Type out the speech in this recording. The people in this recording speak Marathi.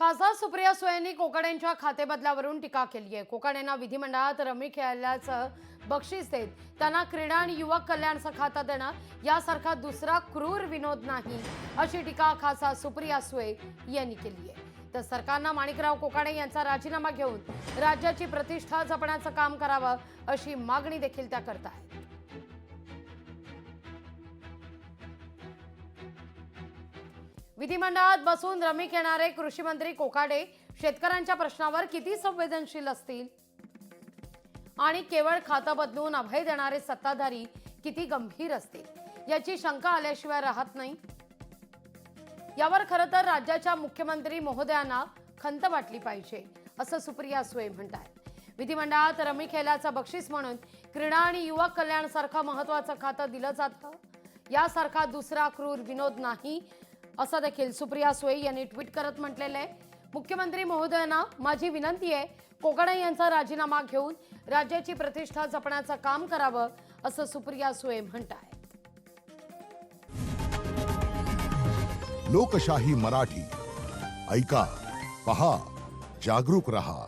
खासदार सुप्रिया सुळेंनी कोकाटेंच्या खातेबदलावरून टीका केली आहे। कोकाटेंना विधिमंडळात रमी खेळल्याचं बक्षीस देत त्यांना क्रीडा आणि युवक कल्याणचं खातं देणं यासारखा दुसरा क्रूर विनोद नाही, अशी टीका खासदार सुप्रिया सुळे यांनी केली आहे। तर सरकारनं माणिकराव कोकाटे यांचा राजीनामा घेऊन राज्याची प्रतिष्ठा जपण्याचं काम करावं, अशी मागणी देखील त्या करत आहेत। विधिमंडळात बसून रमी खेळणारे कृषी मंत्री कोकाटे शेतकऱ्यांच्या प्रश्नावर किती संवेदनशील असतील आणि केवळ खातं बदलून अभय देणारे सत्ताधारी किती गंभीर असतील याची शंका आल्याशिवाय राहत नाही। यावर खरं तर राज्याच्या मुख्यमंत्री महोदयांना खंत वाटली पाहिजे, असं सुप्रिया सुळे म्हणतात। विधिमंडळात रमी खेळल्याचं बक्षीस म्हणून क्रीडा आणि युवक कल्याण सारखं महत्त्वाचं खातं दिलं जातं, यासारखा दुसरा क्रूर विनोद नाही, असं देखील सुप्रिया सुळे यांनी ट्विट करत म्हटलेलं आहे। मुख्यमंत्री महोदयांना माझी विनंती आहे, कोकाटे यांचा राजीनामा घेऊन राज्याची प्रतिष्ठा जपण्याचं काम करावं, असं सुप्रिया सुळे म्हणतात। लोकशाही मराठी ऐका, पहा, जागरूक रहा।